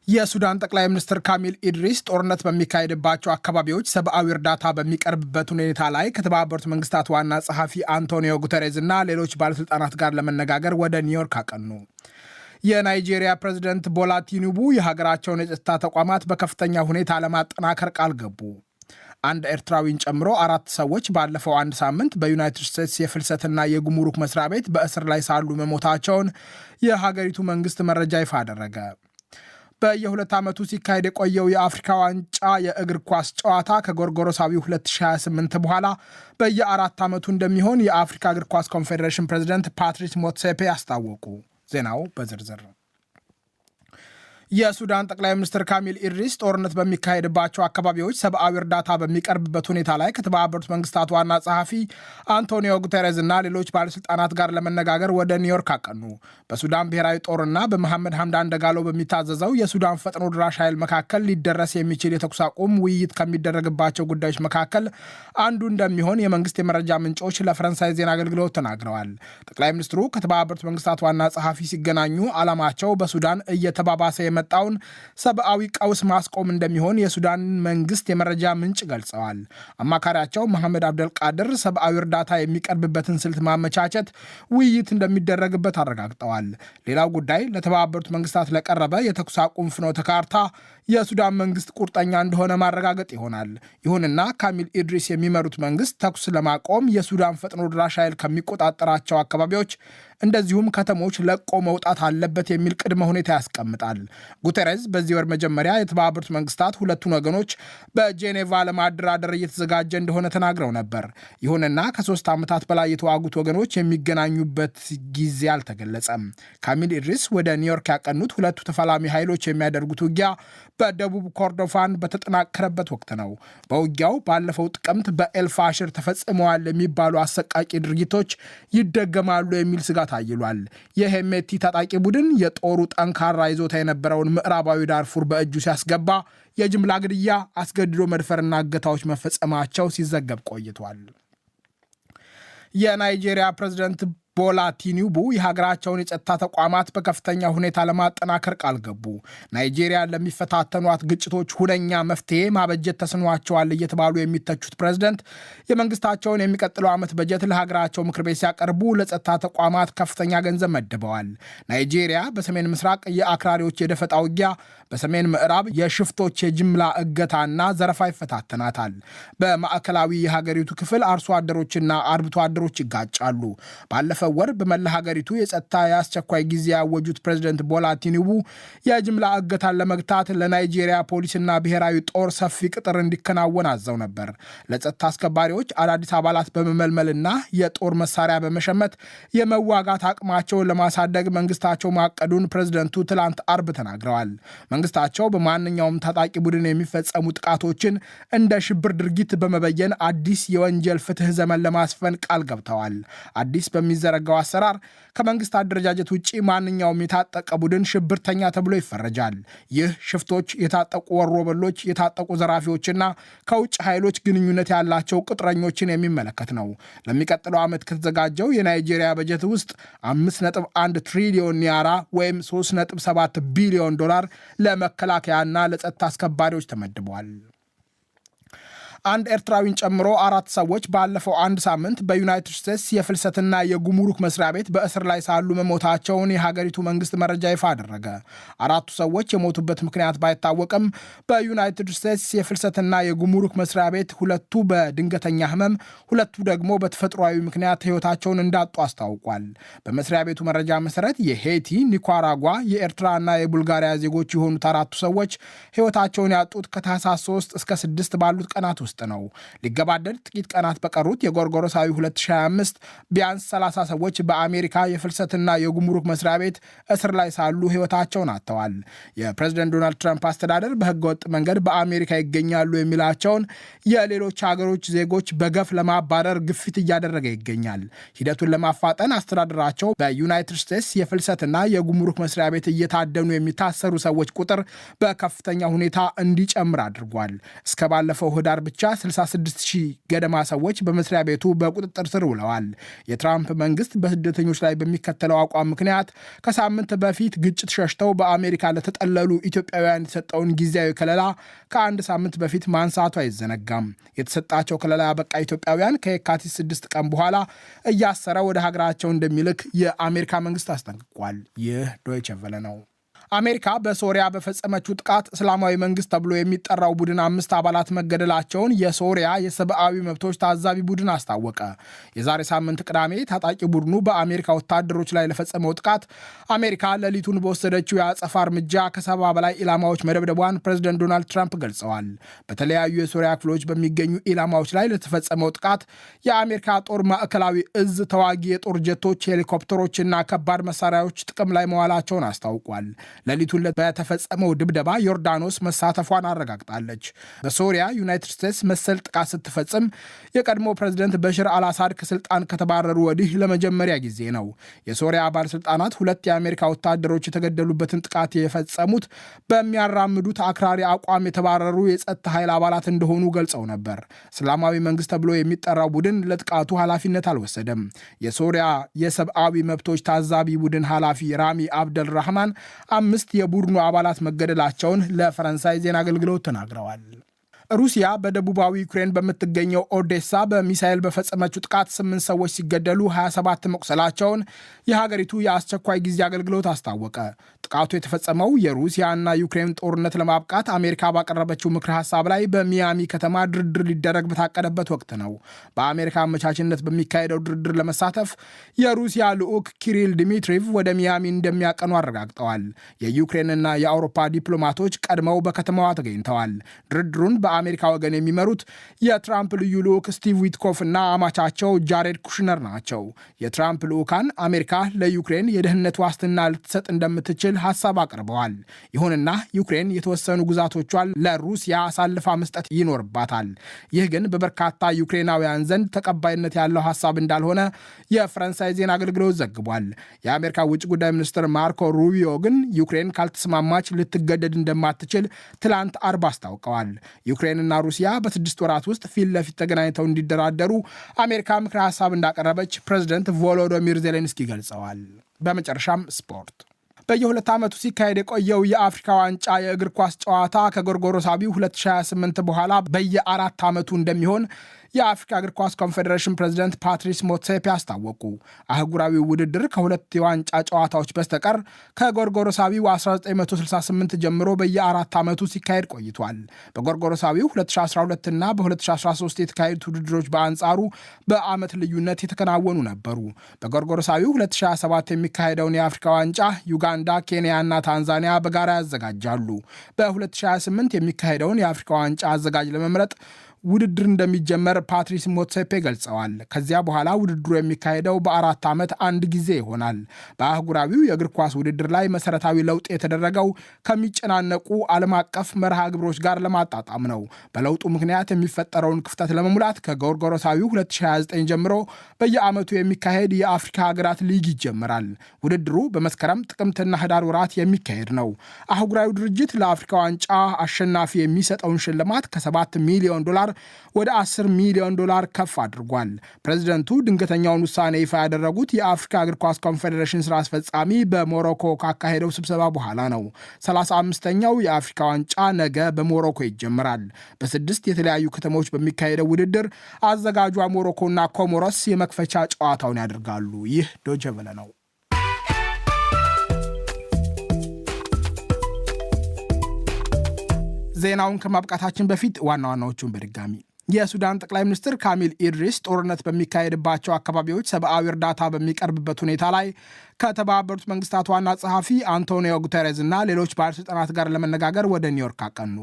የሱዳን ጠቅላይ ሚኒስትር ካሚል ኢድሪስ ጦርነት በሚካሄድባቸው አካባቢዎች ሰብአዊ እርዳታ በሚቀርብበት ሁኔታ ላይ ከተባበሩት መንግስታት ዋና ጸሐፊ አንቶኒዮ ጉተሬዝ እና ሌሎች ባለሥልጣናት ጋር ለመነጋገር ወደ ኒውዮርክ አቀኑ። የናይጄሪያ ፕሬዝደንት ቦላ ቲኑቡ የሀገራቸውን የጸጥታ ተቋማት በከፍተኛ ሁኔታ ለማጠናከር ቃል ገቡ። አንድ ኤርትራዊን ጨምሮ 4 ሰዎች ባለፈው አንድ ሳምንት በዩናይትድ ስቴትስ የፍልሰትና የጉምሩክ መስሪያ ቤት በእስር ላይ ሳሉ መሞታቸውን የሀገሪቱ መንግስት መረጃ ይፋ አደረገ። በየ2 ዓመቱ ሲካሄድ የቆየው የአፍሪካ ዋንጫ የእግር ኳስ ጨዋታ ከጎርጎሮሳዊው 2028 በኋላ በየ4 ዓመቱ እንደሚሆን የአፍሪካ እግር ኳስ ኮንፌዴሬሽን ፕሬዝደንት ፓትሪስ ሞትሴፔ አስታወቁ። ዜናው በዝርዝር። የሱዳን ጠቅላይ ሚኒስትር ካሚል ኢድሪስ ጦርነት በሚካሄድባቸው አካባቢዎች ሰብአዊ እርዳታ በሚቀርብበት ሁኔታ ላይ ከተባበሩት መንግስታት ዋና ጸሐፊ አንቶኒዮ ጉተሬዝ እና ሌሎች ባለሥልጣናት ጋር ለመነጋገር ወደ ኒውዮርክ አቀኑ። በሱዳን ብሔራዊ ጦርና በመሐመድ ሐምዳን ደጋሎ በሚታዘዘው የሱዳን ፈጥኖ ድራሽ ኃይል መካከል ሊደረስ የሚችል የተኩስ አቁም ውይይት ከሚደረግባቸው ጉዳዮች መካከል አንዱ እንደሚሆን የመንግስት የመረጃ ምንጮች ለፈረንሳይ ዜና አገልግሎት ተናግረዋል። ጠቅላይ ሚኒስትሩ ከተባበሩት መንግስታት ዋና ጸሐፊ ሲገናኙ ዓላማቸው በሱዳን እየተባባሰ መጣውን ሰብአዊ ቀውስ ማስቆም እንደሚሆን የሱዳን መንግስት የመረጃ ምንጭ ገልጸዋል። አማካሪያቸው መሐመድ አብደልቃድር ሰብአዊ እርዳታ የሚቀርብበትን ስልት ማመቻቸት ውይይት እንደሚደረግበት አረጋግጠዋል። ሌላው ጉዳይ ለተባበሩት መንግስታት ለቀረበ የተኩስ አቁም ፍኖተ ካርታ የሱዳን መንግስት ቁርጠኛ እንደሆነ ማረጋገጥ ይሆናል። ይሁንና ካሚል ኢድሪስ የሚመሩት መንግስት ተኩስ ለማቆም የሱዳን ፈጥኖ ድራሽ ኃይል ከሚቆጣጠራቸው አካባቢዎች እንደዚሁም ከተሞች ለቆ መውጣት አለበት የሚል ቅድመ ሁኔታ ያስቀምጣል። ጉተሬዝ በዚህ ወር መጀመሪያ የተባበሩት መንግስታት ሁለቱን ወገኖች በጄኔቫ ለማደራደር እየተዘጋጀ እንደሆነ ተናግረው ነበር። ይሁንና ከ3 ዓመታት በላይ የተዋጉት ወገኖች የሚገናኙበት ጊዜ አልተገለጸም። ካሚል ኢድሪስ ወደ ኒውዮርክ ያቀኑት ሁለቱ ተፋላሚ ኃይሎች የሚያደርጉት ውጊያ በደቡብ ኮርዶፋን በተጠናከረበት ወቅት ነው። በውጊያው ባለፈው ጥቅምት በኤልፋሽር ተፈጽመዋል የሚባሉ አሰቃቂ ድርጊቶች ይደገማሉ የሚል ስጋት አይሏል። የሄሜቲ ታጣቂ ቡድን የጦሩ ጠንካራ ይዞታ የነበረውን ምዕራባዊ ዳርፉር በእጁ ሲያስገባ የጅምላ ግድያ፣ አስገድዶ መድፈርና እገታዎች መፈጸማቸው ሲዘገብ ቆይቷል። የናይጄሪያ ፕሬዝደንት ቦላ ቲኑቡ የሀገራቸውን የጸጥታ ተቋማት በከፍተኛ ሁኔታ ለማጠናከር ቃል ገቡ። ናይጄሪያ ለሚፈታተኗት ግጭቶች ሁነኛ መፍትሄ ማበጀት ተስኗቸዋል እየተባሉ የሚተቹት ፕሬዝደንት የመንግስታቸውን የሚቀጥለው ዓመት በጀት ለሀገራቸው ምክር ቤት ሲያቀርቡ ለጸጥታ ተቋማት ከፍተኛ ገንዘብ መድበዋል። ናይጄሪያ በሰሜን ምስራቅ የአክራሪዎች የደፈጣ ውጊያ፣ በሰሜን ምዕራብ የሽፍቶች የጅምላ እገታና ዘረፋ ይፈታተናታል። በማዕከላዊ የሀገሪቱ ክፍል አርሶ አደሮችና አርብቶ አደሮች ይጋጫሉ። ባለፈው ወር በመላ ሀገሪቱ የጸጥታ የአስቸኳይ ጊዜ ያወጁት ፕሬዝደንት ቦላ ቲኑቡ የጅምላ እገታን ለመግታት ለናይጄሪያ ፖሊስና ብሔራዊ ጦር ሰፊ ቅጥር እንዲከናወን አዘው ነበር። ለጸጥታ አስከባሪዎች አዳዲስ አባላት በመመልመልና የጦር መሳሪያ በመሸመት የመዋጋት አቅማቸውን ለማሳደግ መንግስታቸው ማቀዱን ፕሬዝደንቱ ትላንት አርብ ተናግረዋል። መንግስታቸው በማንኛውም ታጣቂ ቡድን የሚፈጸሙ ጥቃቶችን እንደ ሽብር ድርጊት በመበየን አዲስ የወንጀል ፍትህ ዘመን ለማስፈን ቃል ገብተዋል። አዲስ በሚዘረጋው አሰራር ከመንግስት አደረጃጀት ውጪ ማንኛውም የታጠቀ ቡድን ሽብርተኛ ተብሎ ይፈረጃል። ይህ ሽፍቶች፣ የታጠቁ ወሮበሎች፣ የታጠቁ ዘራፊዎችና ከውጭ ኃይሎች ግንኙነት ያላቸው ቅጥረኞችን የሚመለከት ነው። ለሚቀጥለው ዓመት ከተዘጋጀው የናይጄሪያ በጀት ውስጥ 5.1 ትሪሊዮን ኒያራ ወይም 3.7 ቢሊዮን ዶላር ለመከላከያና ለጸጥታ አስከባሪዎች ተመድበዋል። አንድ ኤርትራዊን ጨምሮ 4 ሰዎች ባለፈው አንድ ሳምንት በዩናይትድ ስቴትስ የፍልሰትና የጉምሩክ መስሪያ ቤት በእስር ላይ ሳሉ መሞታቸውን የሀገሪቱ መንግስት መረጃ ይፋ አደረገ። 4ቱ ሰዎች የሞቱበት ምክንያት ባይታወቅም በዩናይትድ ስቴትስ የፍልሰትና የጉምሩክ መስሪያ ቤት 2ቱ በድንገተኛ ህመም፣ 2ቱ ደግሞ በተፈጥሯዊ ምክንያት ህይወታቸውን እንዳጡ አስታውቋል። በመስሪያ ቤቱ መረጃ መሰረት የሄይቲ፣ ኒካራጓ፣ የኤርትራና የቡልጋሪያ ዜጎች የሆኑት 4ቱ ሰዎች ህይወታቸውን ያጡት ከታህሳስ 3 እስከ 6 ባሉት ቀናት ውስጥ ነው። ሊገባደድ ጥቂት ቀናት በቀሩት የጎርጎሮሳዊ 2025 ቢያንስ 30 ሰዎች በአሜሪካ የፍልሰትና የጉምሩክ መስሪያ ቤት እስር ላይ ሳሉ ህይወታቸውን አጥተዋል። የፕሬዝደንት ዶናልድ ትራምፕ አስተዳደር በህገወጥ መንገድ በአሜሪካ ይገኛሉ የሚላቸውን የሌሎች ሀገሮች ዜጎች በገፍ ለማባረር ግፊት እያደረገ ይገኛል። ሂደቱን ለማፋጠን አስተዳደራቸው በዩናይትድ ስቴትስ የፍልሰትና የጉምሩክ መስሪያ ቤት እየታደኑ የሚታሰሩ ሰዎች ቁጥር በከፍተኛ ሁኔታ እንዲጨምር አድርጓል። እስከ ባለፈው ህዳር ብቻ ብቻ 66000 ገደማ ሰዎች በመስሪያ ቤቱ በቁጥጥር ስር ውለዋል። የትራምፕ መንግስት በስደተኞች ላይ በሚከተለው አቋም ምክንያት ከሳምንት በፊት ግጭት ሸሽተው በአሜሪካ ለተጠለሉ ኢትዮጵያውያን የተሰጠውን ጊዜያዊ ከለላ ከአንድ ሳምንት በፊት ማንሳቱ አይዘነጋም። የተሰጣቸው ከለላ ያበቃ ኢትዮጵያውያን ከየካቲት 6 ቀን በኋላ እያሰረ ወደ ሀገራቸው እንደሚልክ የአሜሪካ መንግስት አስጠንቅቋል። ይህ ዶይቼ ቬለ ነው። አሜሪካ በሶሪያ በፈጸመችው ጥቃት እስላማዊ መንግስት ተብሎ የሚጠራው ቡድን 5 አባላት መገደላቸውን የሶሪያ የሰብአዊ መብቶች ታዛቢ ቡድን አስታወቀ። የዛሬ ሳምንት ቅዳሜ ታጣቂ ቡድኑ በአሜሪካ ወታደሮች ላይ ለፈጸመው ጥቃት አሜሪካ ሌሊቱን በወሰደችው የአጸፋ እርምጃ ከ70 በላይ ኢላማዎች መደብደቧን ፕሬዝደንት ዶናልድ ትራምፕ ገልጸዋል። በተለያዩ የሶሪያ ክፍሎች በሚገኙ ኢላማዎች ላይ ለተፈጸመው ጥቃት የአሜሪካ ጦር ማዕከላዊ እዝ ተዋጊ የጦር ጀቶች፣ ሄሊኮፕተሮችና ከባድ መሳሪያዎች ጥቅም ላይ መዋላቸውን አስታውቋል። ሌሊቱን በተፈጸመው ድብደባ ዮርዳኖስ መሳተፏን አረጋግጣለች። በሶሪያ ዩናይትድ ስቴትስ መሰል ጥቃት ስትፈጽም የቀድሞ ፕሬዝደንት በሽር አልአሳድ ከስልጣን ከተባረሩ ወዲህ ለመጀመሪያ ጊዜ ነው። የሶሪያ ባለስልጣናት 2 የአሜሪካ ወታደሮች የተገደሉበትን ጥቃት የፈጸሙት በሚያራምዱት አክራሪ አቋም የተባረሩ የጸጥታ ኃይል አባላት እንደሆኑ ገልጸው ነበር። እስላማዊ መንግስት ተብሎ የሚጠራው ቡድን ለጥቃቱ ኃላፊነት አልወሰደም። የሶሪያ የሰብአዊ መብቶች ታዛቢ ቡድን ኃላፊ ራሚ አብደል ራህማን 5 የቡድኑ አባላት መገደላቸውን ለፈረንሳይ ዜና አገልግሎት ተናግረዋል። ሩሲያ በደቡባዊ ዩክሬን በምትገኘው ኦዴሳ በሚሳኤል በፈጸመችው ጥቃት 8 ሰዎች ሲገደሉ 27 መቁሰላቸውን የሀገሪቱ የአስቸኳይ ጊዜ አገልግሎት አስታወቀ። ጥቃቱ የተፈጸመው የሩሲያና ዩክሬን ጦርነት ለማብቃት አሜሪካ ባቀረበችው ምክረ ሐሳብ ላይ በሚያሚ ከተማ ድርድር ሊደረግ በታቀደበት ወቅት ነው። በአሜሪካ አመቻችነት በሚካሄደው ድርድር ለመሳተፍ የሩሲያ ልዑክ ኪሪል ዲሚትሪቭ ወደ ሚያሚ እንደሚያቀኑ አረጋግጠዋል። የዩክሬንና የአውሮፓ ዲፕሎማቶች ቀድመው በከተማዋ ተገኝተዋል። ድርድሩን በአሜሪካ ወገን የሚመሩት የትራምፕ ልዩ ልዑክ ስቲቭ ዊትኮፍ እና አማቻቸው ጃሬድ ኩሽነር ናቸው። የትራምፕ ልዑካን አሜሪካ ለዩክሬን የደህንነት ዋስትና ልትሰጥ እንደምትችል ሐሳብ አቅርበዋል። ይሁንና ዩክሬን የተወሰኑ ግዛቶቿን ለሩሲያ አሳልፋ መስጠት ይኖርባታል። ይህ ግን በበርካታ ዩክሬናውያን ዘንድ ተቀባይነት ያለው ሐሳብ እንዳልሆነ የፈረንሳይ ዜና አገልግሎት ዘግቧል። የአሜሪካ ውጭ ጉዳይ ሚኒስትር ማርኮ ሩቢዮ ግን ዩክሬን ካልተስማማች ልትገደድ እንደማትችል ትላንት አርብ አስታውቀዋል። ዩክሬንና ሩሲያ በ6 ወራት ውስጥ ፊት ለፊት ተገናኝተው እንዲደራደሩ አሜሪካ ምክረ ሐሳብ እንዳቀረበች ፕሬዝደንት ቮሎዶሚር ዜሌንስኪ ገልጸዋል። በመጨረሻም ስፖርት። በየ2 ዓመቱ ሲካሄድ የቆየው የአፍሪካ ዋንጫ የእግር ኳስ ጨዋታ ከጎርጎሮሳቢው 2028 በኋላ በየ4 ዓመቱ እንደሚሆን የአፍሪካ እግር ኳስ ኮንፌዴሬሽን ፕሬዝደንት ፓትሪስ ሞትሴፔ አስታወቁ። አህጉራዊው ውድድር ከ2 የዋንጫ ጨዋታዎች በስተቀር ከጎርጎሮሳቢው 1968 ጀምሮ በየ4 ዓመቱ ሲካሄድ ቆይቷል። በጎርጎሮሳቢው 2012 እና በ2013 የተካሄዱት ውድድሮች በአንጻሩ በዓመት ልዩነት የተከናወኑ ነበሩ። በጎርጎሮሳቢው 2027 የሚካሄደውን የአፍሪካ ዋንጫ ዩጋንዳ፣ ኬንያ እና ታንዛኒያ በጋራ ያዘጋጃሉ። በ2028 የሚካሄደውን የአፍሪካ ዋንጫ አዘጋጅ ለመምረጥ ውድድር እንደሚጀመር ፓትሪስ ሞትሴፔ ገልጸዋል። ከዚያ በኋላ ውድድሩ የሚካሄደው በ4 ዓመት አንድ ጊዜ ይሆናል። በአህጉራዊው የእግር ኳስ ውድድር ላይ መሰረታዊ ለውጥ የተደረገው ከሚጨናነቁ ዓለም አቀፍ መርሃ ግብሮች ጋር ለማጣጣም ነው። በለውጡ ምክንያት የሚፈጠረውን ክፍተት ለመሙላት ከጎርጎሮሳዊው 2029 ጀምሮ በየዓመቱ የሚካሄድ የአፍሪካ ሀገራት ሊግ ይጀምራል። ውድድሩ በመስከረም ጥቅምትና ህዳር ወራት የሚካሄድ ነው። አህጉራዊ ድርጅት ለአፍሪካ ዋንጫ አሸናፊ የሚሰጠውን ሽልማት ከ7 ሚሊዮን ዶላር ወደ 10 ሚሊዮን ዶላር ከፍ አድርጓል። ፕሬዝደንቱ ድንገተኛውን ውሳኔ ይፋ ያደረጉት የአፍሪካ እግር ኳስ ኮንፌዴሬሽን ስራ አስፈጻሚ በሞሮኮ ካካሄደው ስብሰባ በኋላ ነው። 35ኛው የአፍሪካ ዋንጫ ነገ በሞሮኮ ይጀምራል። በ6 የተለያዩ ከተሞች በሚካሄደው ውድድር አዘጋጇ ሞሮኮና ኮሞሮስ የመክፈቻ ጨዋታውን ያደርጋሉ። ይህ ዶይቼ ቬለ ነው። ዜናውን ከማብቃታችን በፊት ዋና ዋናዎቹን በድጋሚ የሱዳን ጠቅላይ ሚኒስትር ካሚል ኢድሪስ ጦርነት በሚካሄድባቸው አካባቢዎች ሰብአዊ እርዳታ በሚቀርብበት ሁኔታ ላይ ከተባበሩት መንግስታት ዋና ጸሐፊ አንቶኒዮ ጉተሬዝ እና ሌሎች ባለሥልጣናት ጋር ለመነጋገር ወደ ኒውዮርክ አቀኑ።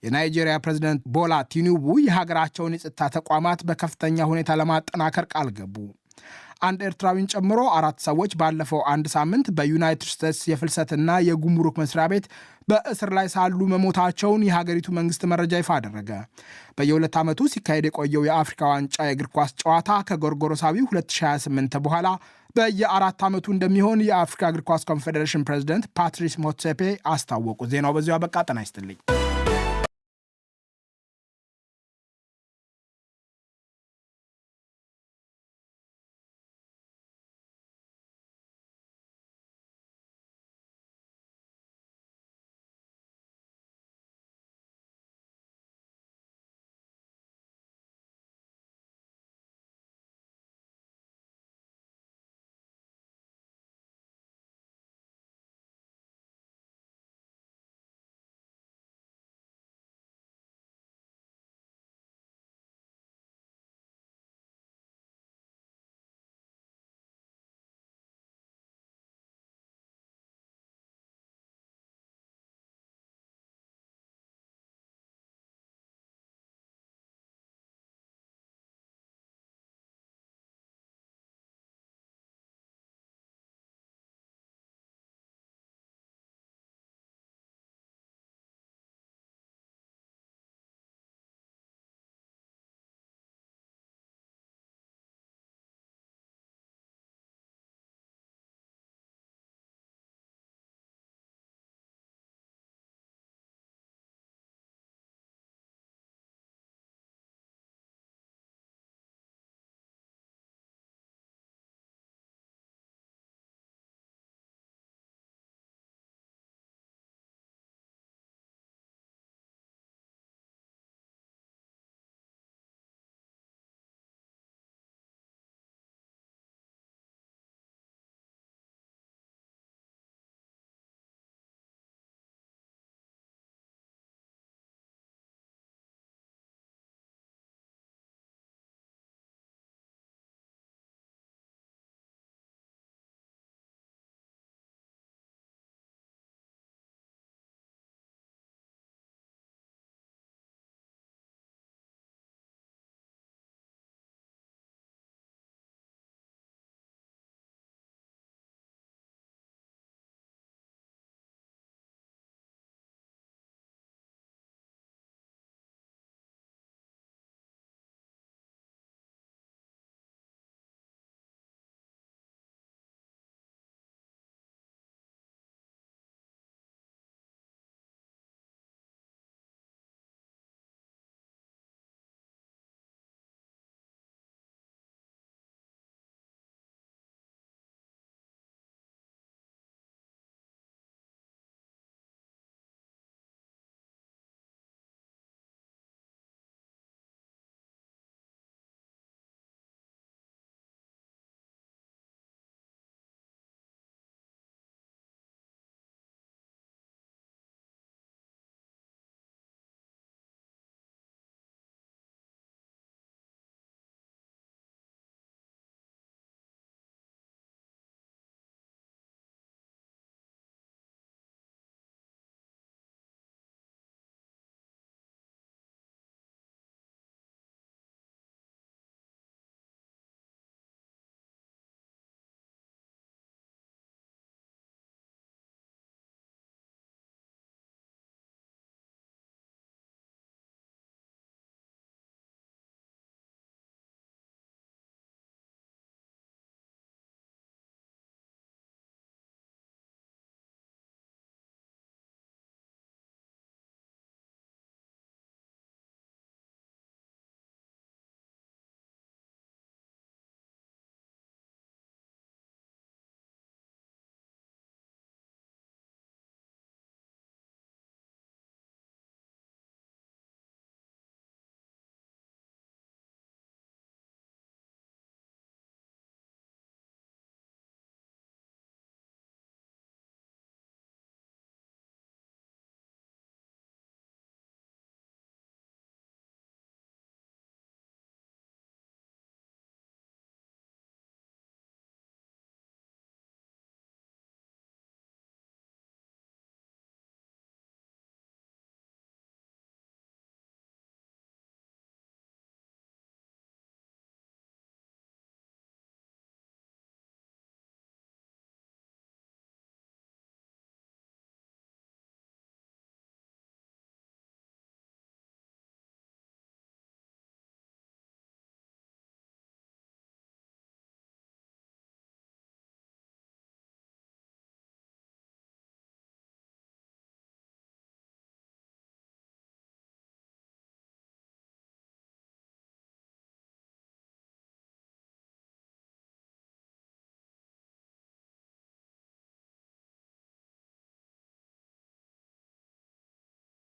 የናይጄሪያ ፕሬዝደንት ቦላ ቲኑቡ የሀገራቸውን የጸጥታ ተቋማት በከፍተኛ ሁኔታ ለማጠናከር ቃል ገቡ። አንድ ኤርትራዊን ጨምሮ 4 ሰዎች ባለፈው አንድ ሳምንት በዩናይትድ ስቴትስ የፍልሰትና የጉምሩክ መስሪያ ቤት በእስር ላይ ሳሉ መሞታቸውን የሀገሪቱ መንግስት መረጃ ይፋ አደረገ። በየ2 ዓመቱ ሲካሄድ የቆየው የአፍሪካ ዋንጫ የእግር ኳስ ጨዋታ ከጎርጎሮሳቢው 2028 በኋላ በየ4 ዓመቱ እንደሚሆን የአፍሪካ እግር ኳስ ኮንፌዴሬሽን ፕሬዝደንት ፓትሪስ ሞትሴፔ አስታወቁ። ዜናው በዚሁ አበቃ። ጤና ይስጥልኝ።